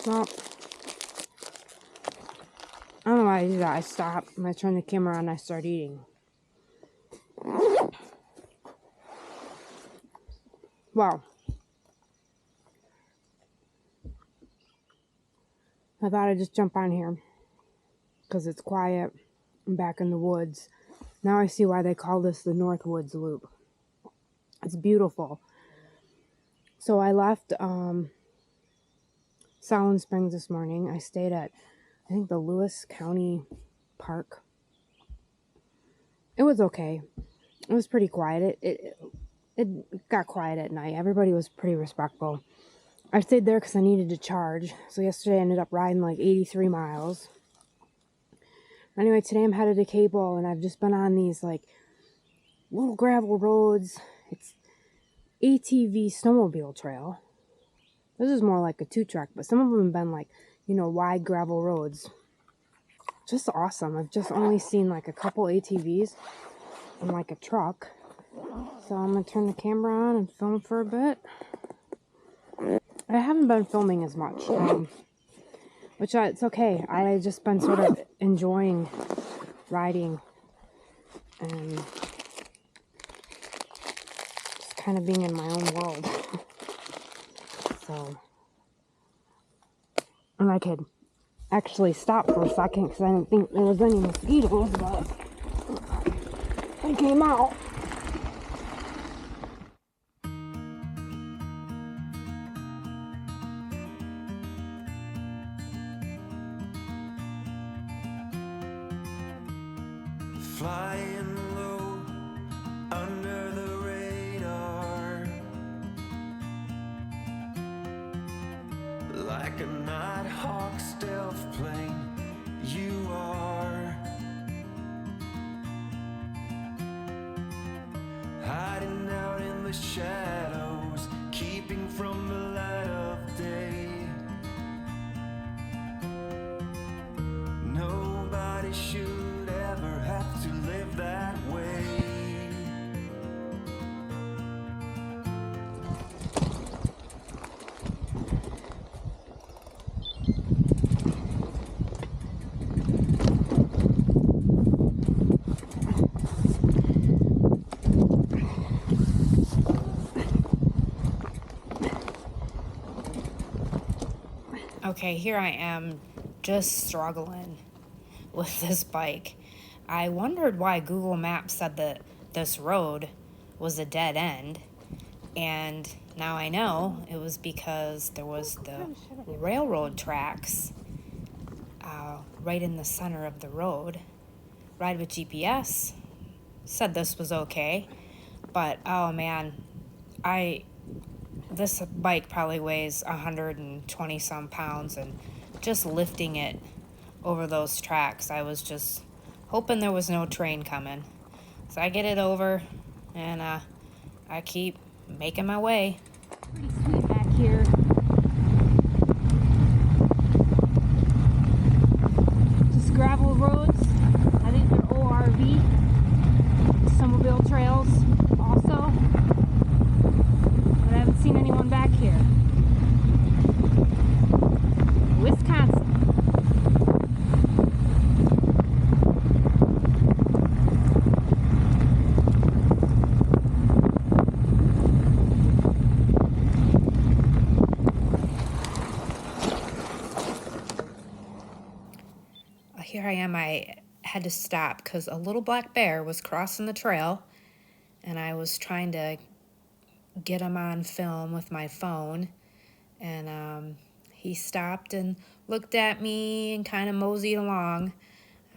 Well, I don't know why I do that. I stop and I turn the camera on and I start eating. Well, I thought I'd just jump on here because it's quiet. I'm back in the woods. Now I see why they call this the Northwoods Loop. It's beautiful. So I left Solon Springs this morning. I stayed at, I think, the Lewis County Park. It was okay. It was pretty quiet. It got quiet at night. Everybody was pretty respectful. I stayed there because I needed to charge. So yesterday I ended up riding like 83 miles. Anyway, today I'm headed to Cable, and I've just been on these like little gravel roads. It's ATV snowmobile trail. This is more like a 2-track, but some of them have been like, wide gravel roads. Just awesome. I've just only seen like a couple ATVs and like a truck. So I'm going to turn the camera on and film for a bit. I haven't been filming as much, which it's okay. I just been sort of enjoying riding and just kind of being in my own world. So, and I could actually stop for a second because I didn't think there was any mosquitoes, but they came out. Flying low under the radar, like a Nighthawk stealth plane, you are hiding out in the shadows, keeping from the light of day. Nobody should ever have to live that way. Okay, here I am just struggling with this bike. I wondered why Google Maps said that this road was a dead end, and now I know it was because there was the railroad tracks right in the center of the road. Ride with GPS said this was okay, but oh man, this bike probably weighs 120 some pounds, and just lifting it over those tracks, I was just hoping there was no train coming. So I get it over, and I keep making my way. Pretty sweet back here. Just gravel roads. I think they're ORV. Snowmobile trails also. But I haven't seen anyone back here. Wisconsin. Here I am. I had to stop because a little black bear was crossing the trail, and I was trying to get him on film with my phone, and he stopped and looked at me and kind of moseyed along.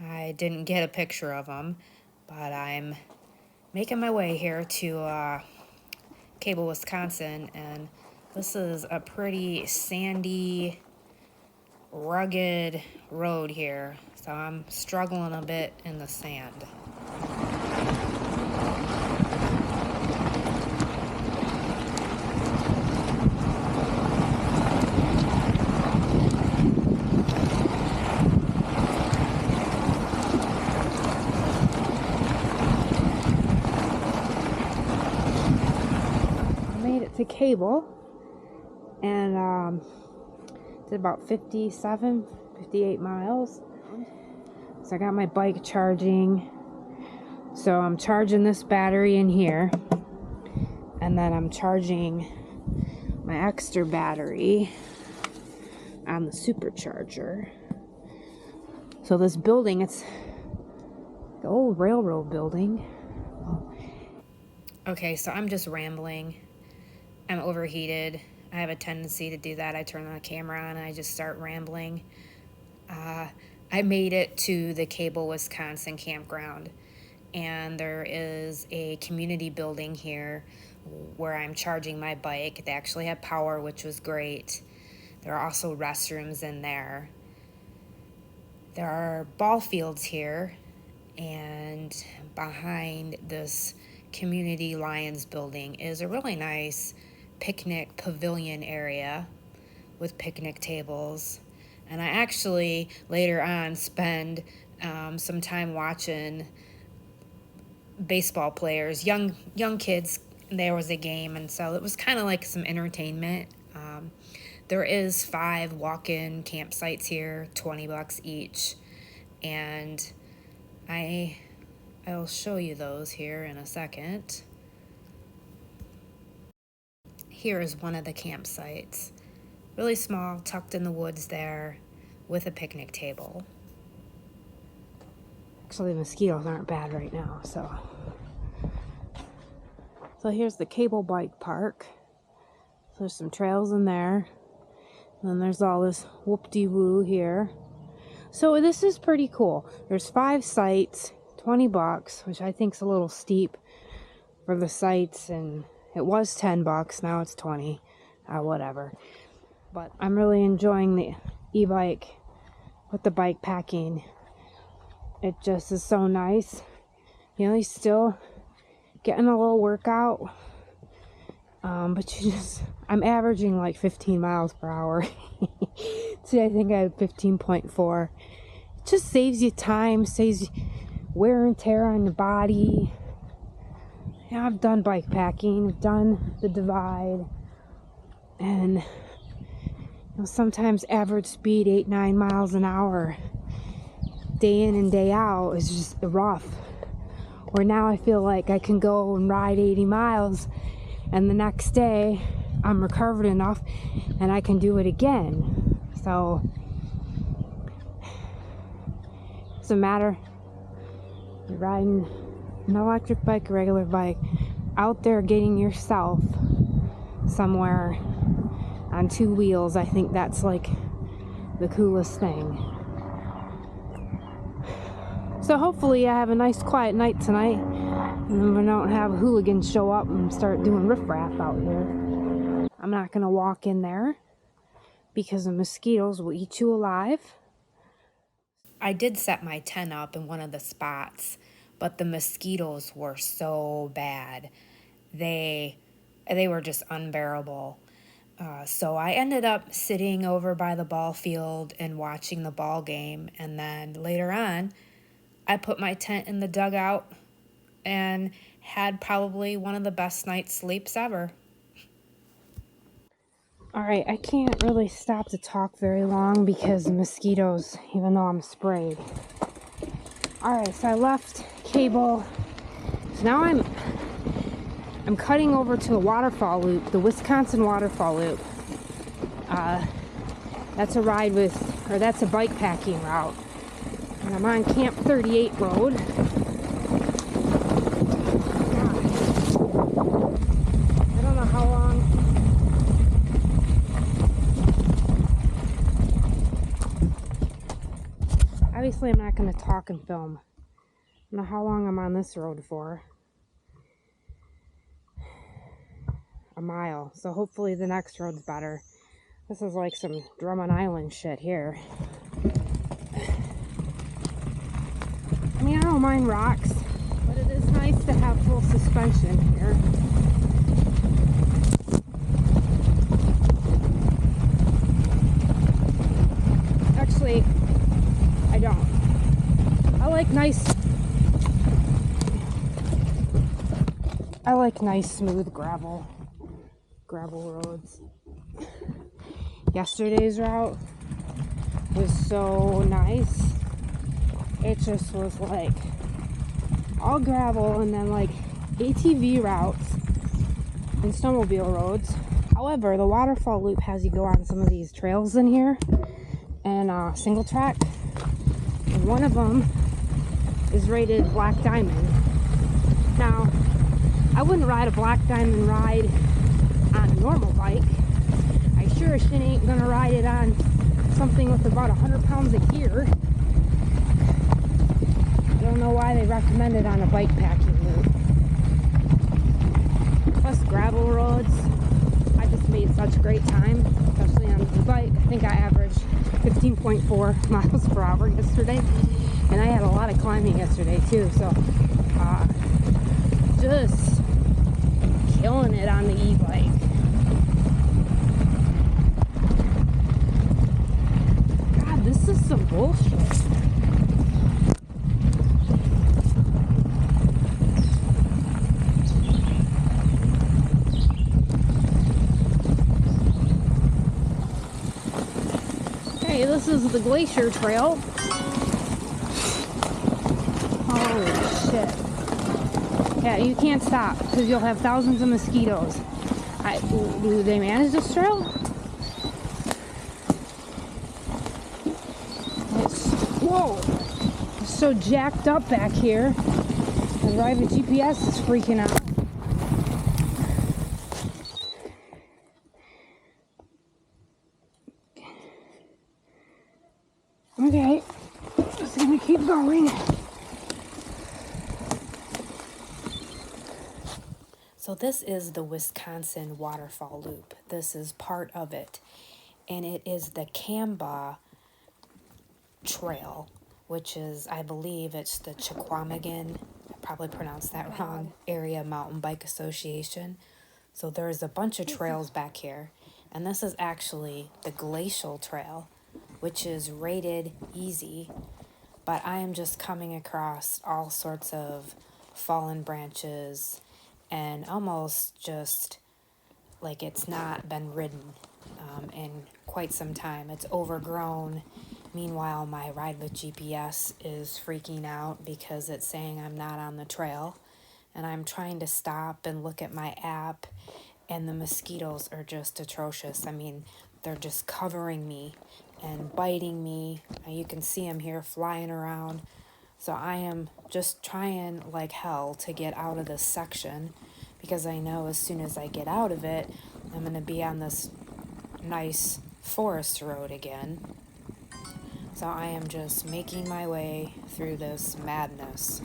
I didn't get a picture of him, but I'm making my way here to Cable, Wisconsin, and this is a pretty sandy, rugged road here, so I'm struggling a bit in the sand. I made it to Cable, and Did about 57, 58 miles. So I got my bike charging. So I'm charging this battery in here. And then I'm charging my extra battery on the supercharger. So this building, it's the old railroad building. Okay, so I'm just rambling. I'm overheated. I have a tendency to do that. I turn the camera on and I just start rambling. I made it to the Cable, Wisconsin campground, and there is a community building here where I'm charging my bike. They actually have power, which was great. There are also restrooms in there. There are ball fields here, and behind this community Lions building is a really nice picnic pavilion area with picnic tables. And I actually later on spend some time watching baseball players, young kids. There was a game, and so it was kind of like some entertainment. There is 5 walk-in campsites here, $20 each, and I'll show you those here in a second. Here is one of the campsites. Really small, tucked in the woods there, with a picnic table. Actually, the mosquitoes aren't bad right now, so. So here's the Cable Bike Park. So there's some trails in there. And then there's all this whoop-de-woo here. So this is pretty cool. There's 5 sites, $20, which I think is a little steep for the sites, and it was $10, now it's 20, whatever. But I'm really enjoying the e-bike with the bike packing. It just is so nice. You know, you're still getting a little workout, but I'm averaging like 15 miles per hour. Today I think I had 15.4. It just saves you time, saves you wear and tear on your body. Yeah, I've done bike packing, I've done the divide, and you know, sometimes average speed 8-9 miles an hour day in and day out is just rough. Where now I feel like I can go and ride 80 miles and the next day I'm recovered enough and I can do it again. So it doesn't matter, you're riding an electric bike, a regular bike, out there getting yourself somewhere on 2 wheels. I think that's like the coolest thing. So hopefully I have a nice quiet night tonight, and we don't have hooligans show up and start doing riffraff out here. I'm not gonna walk in there because the mosquitoes will eat you alive. I did set my tent up in one of the spots, but the mosquitoes were so bad. They were just unbearable. So I ended up sitting over by the ball field and watching the ball game, and then later on I put my tent in the dugout and had probably one of the best night's sleeps ever. Alright, I can't really stop to talk very long because the mosquitoes, even though I'm sprayed. Alright, so I left Cable. So now I'm cutting over to the waterfall loop, the Wisconsin waterfall loop. That's a that's a bike packing route. And I'm on Camp 38 Road. I don't know how long. Obviously, I'm not going to talk and film. I don't know how long I'm on this road for. A mile. So hopefully the next road's better. This is like some Drummond Island shit here. I mean, I don't mind rocks, but it is nice to have full suspension here. Actually, I don't. I like nice smooth gravel roads. Yesterday's route was so nice. It just was like all gravel and then like ATV routes and snowmobile roads. However, the waterfall loop has you go on some of these trails in here and single track. And one of them is rated Black Diamond. Now, I wouldn't ride a Black Diamond ride on a normal bike. I sure as shit ain't gonna ride it on something with about 100 pounds of gear. I don't know why they recommend it on a bike packing loop. Plus gravel roads. I just made such a great time, especially on the bike. I think I averaged 15.4 miles per hour yesterday. And I had a lot of climbing yesterday too, so just killing it on the e-bike. God, this is some bullshit. Okay, this is the Glacier Trail. Holy shit. Yeah, you can't stop because you'll have thousands of mosquitoes. Do they manage this trail? Whoa! It's so jacked up back here. The private GPS is freaking out. Okay, just gonna keep going. So this is the Wisconsin Waterfall Loop. This is part of it. And it is the Camba Trail, which is, I believe it's the Chequamegon, I probably pronounced that wrong, Area Mountain Bike Association. So there's a bunch of trails back here. And this is actually the Glacial Trail, which is rated easy. But I am just coming across all sorts of fallen branches and almost just like it's not been ridden in quite some time. It's overgrown. Meanwhile, my ride with GPS is freaking out because it's saying I'm not on the trail. And I'm trying to stop and look at my app, and the mosquitoes are just atrocious. I mean, they're just covering me and biting me. You can see them here flying around. So I am just trying like hell to get out of this section because I know as soon as I get out of it, I'm going to be on this nice forest road again. So I am just making my way through this madness.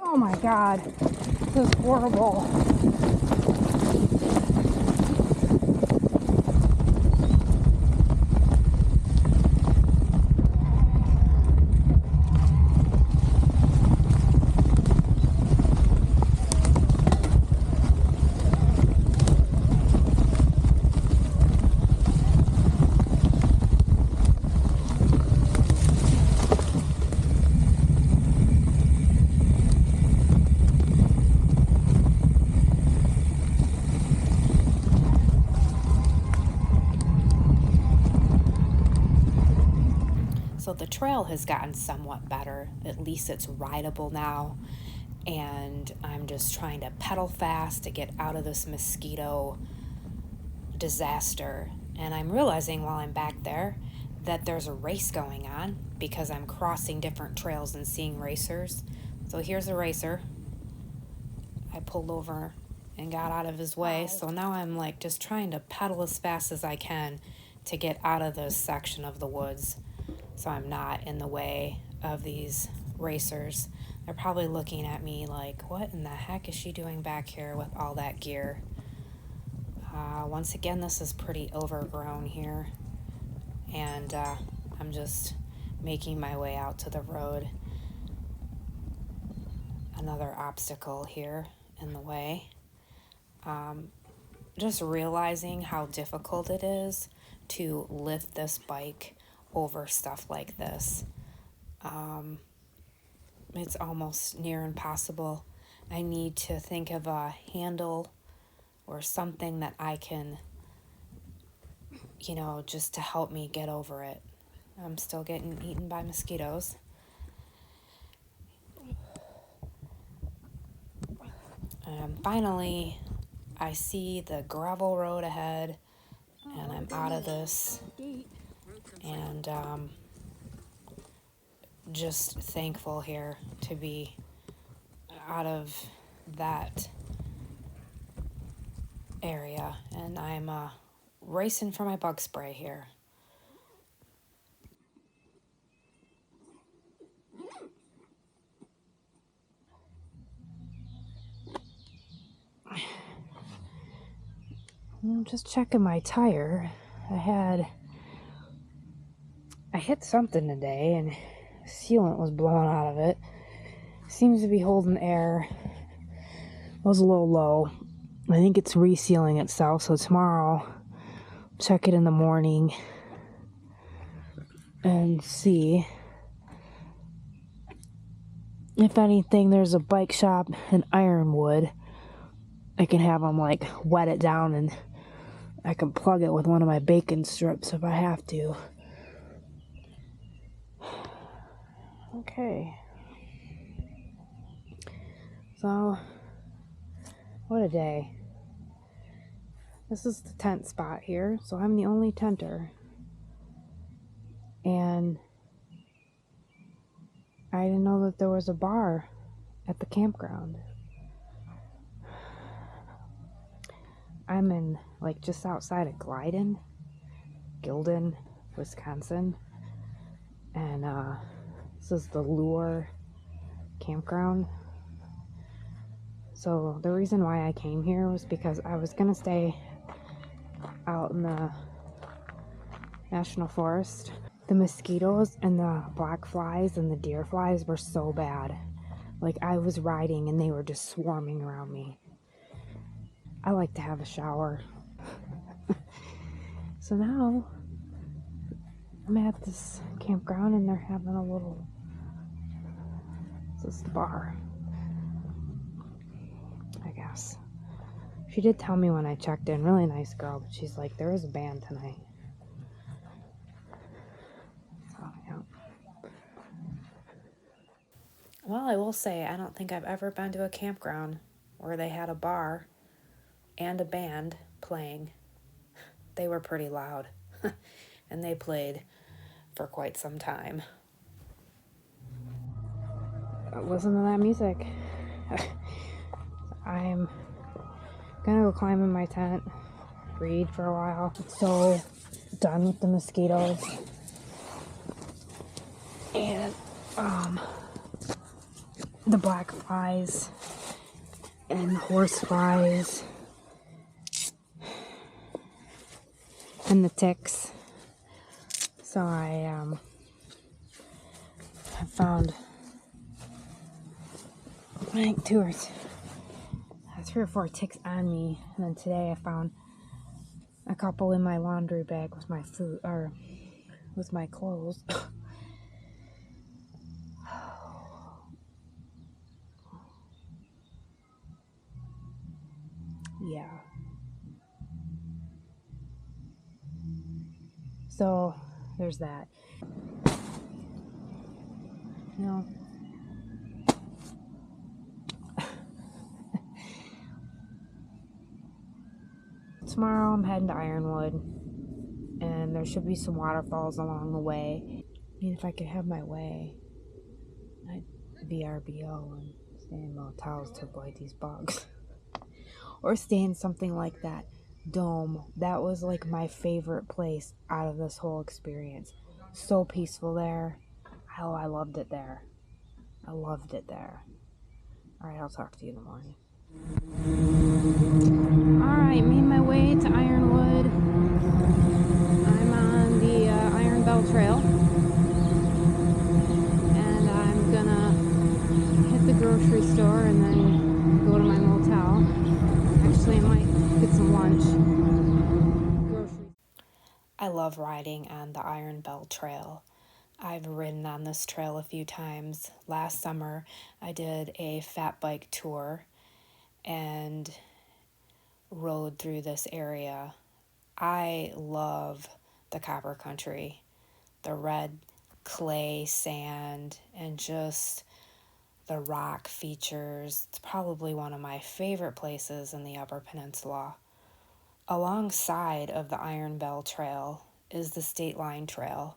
Oh my god, this is horrible. So the trail has gotten somewhat better. At least it's rideable now. And I'm just trying to pedal fast to get out of this mosquito disaster. And I'm realizing while I'm back there that there's a race going on because I'm crossing different trails and seeing racers. So here's a racer. I pulled over and got out of his way. So now I'm like just trying to pedal as fast as I can to get out of this section of the woods, so I'm not in the way of these racers. They're probably looking at me like, what in the heck is she doing back here with all that gear? Once again, this is pretty overgrown here. And I'm just making my way out to the road. Another obstacle here in the way. just realizing how difficult it is to lift this bike over stuff like this. It's almost near impossible. I need to think of a handle or something that I can, just to help me get over it. I'm still getting eaten by mosquitoes. Finally, I see the gravel road ahead, and I'm out of this, and just thankful here to be out of that area, and I'm racing for my bug spray here. I'm just checking my tire. I hit something today and sealant was blowing out of it. Seems to be holding air. It was a little low. I think it's resealing itself, so tomorrow check it in the morning and see. If anything, there's a bike shop in Ironwood. I can have them wet it down and I can plug it with one of my bacon strips if I have to. Okay. So, what a day. This is the tent spot here, so I'm the only tenter. And I didn't know that there was a bar at the campground. I'm in just outside of Gilden, Wisconsin. And this is the Lure campground. So the reason why I came here was because I was gonna stay out in the national forest. The mosquitoes and the black flies and the deer flies were so bad. I was riding and they were just swarming around me. I like to have a shower. So now I'm at this campground and they're having a little, this is the bar, I guess. She did tell me when I checked in, really nice girl, but she's like, there is a band tonight. So, yeah. Well, I will say, I don't think I've ever been to a campground where they had a bar and a band playing. They were pretty loud, and they played for quite some time. Listen to that music. I'm gonna go climb in my tent, read for a while. So done with the mosquitoes. And the black flies and horse flies and the ticks. So I found three or four ticks on me, and then today I found a couple in my laundry bag with my food or with my clothes. Yeah. So there's that. Tomorrow I'm heading to Ironwood, and there should be some waterfalls along the way. I mean, if I could have my way, I'd VRBO and stay in motels to avoid these bugs. Or stay in something like that dome. That was my favorite place out of this whole experience. So peaceful there. Oh, I loved it there. Alright, I'll talk to you in the morning. Alright, made my way to Ironwood. I'm on the Iron Bell Trail. And I'm gonna hit the grocery store and then go to my motel. Actually, I might get some lunch. love riding on the Iron Bell Trail. I've ridden on this trail a few times. Last summer, I did a fat bike tour and rode through this area. I love the Copper Country, the red clay sand, and just the rock features. It's probably one of my favorite places in the Upper Peninsula. Alongside of the Iron Bell Trail is the State Line Trail,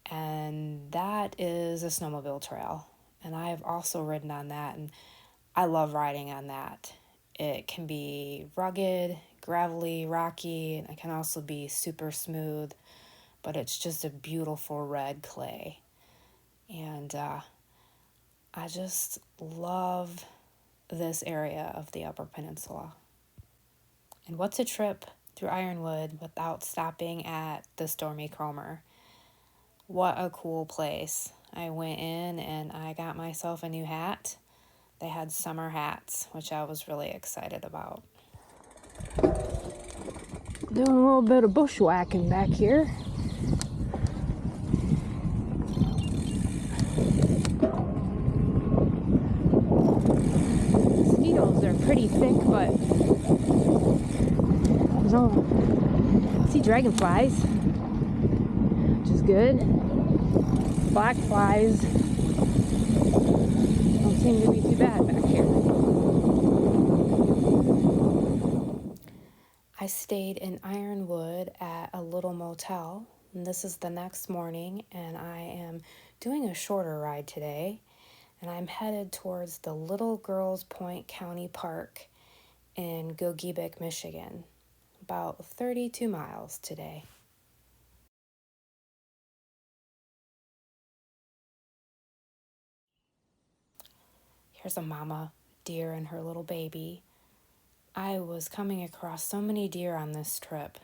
and that is a snowmobile trail. And I have also ridden on that, and I love riding on that. It can be rugged, gravelly, rocky, and it can also be super smooth, but it's just a beautiful red clay. And I just love this area of the Upper Peninsula. And what's a trip through Ironwood without stopping at the Stormy Cromer? What a cool place. I went in and I got myself a new hat. They had summer hats, which I was really excited about. Doing a little bit of bushwhacking back here. Mosquitoes are pretty thick, but there's no. I see dragonflies, which is good. Black flies don't seem to be too bad back here. I stayed in Ironwood at a little motel, and this is the next morning, and I am doing a shorter ride today, and I'm headed towards the Little Girls Point County Park in Gogebic, Michigan, about 32 miles today. Here's a mama deer and her little baby. I was coming across so many deer on this trip.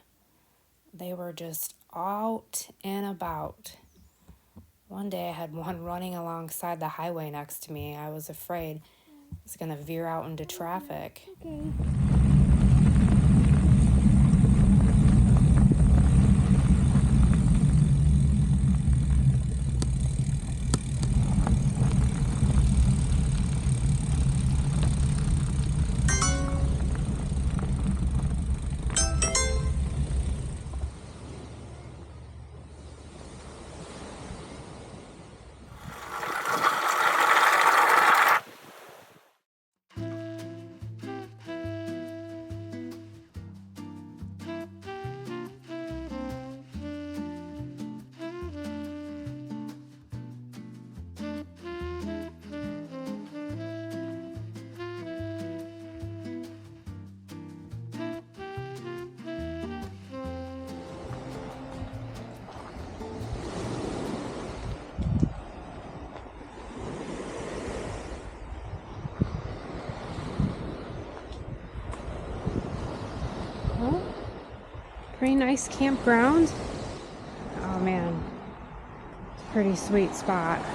They were just out and about. One day I had one running alongside the highway next to me. I was afraid it was going to veer out into traffic. Okay. Well, pretty nice campground. Oh man, it's a pretty sweet spot.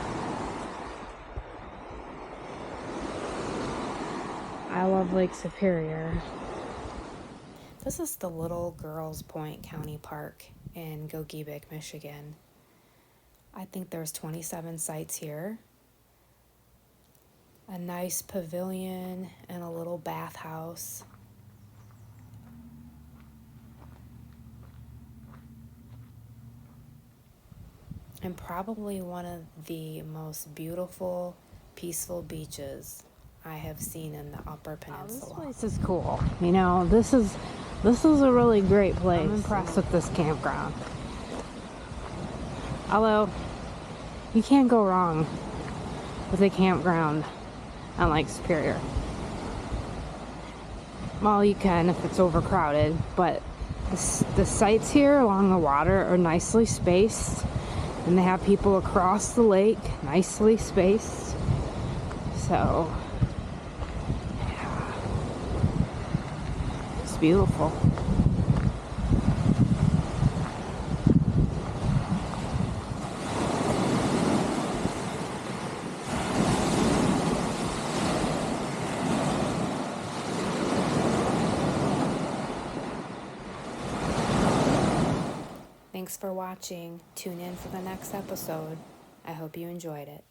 I love Lake Superior. This is the Little Girls Point County Park in Gogebic, Michigan. I think there's 27 sites here. A nice pavilion and a little bathhouse. And probably one of the most beautiful, peaceful beaches I have seen in the Upper Peninsula. This place is cool. You know, this is a really great place. I'm impressed with this campground. Although, you can't go wrong with a campground on Lake Superior. Well, you can if it's overcrowded, but the sites here along the water are nicely spaced, and they have people across the lake, nicely spaced. So, yeah, it's beautiful. Thanks for watching. Tune in for the next episode. I hope you enjoyed it.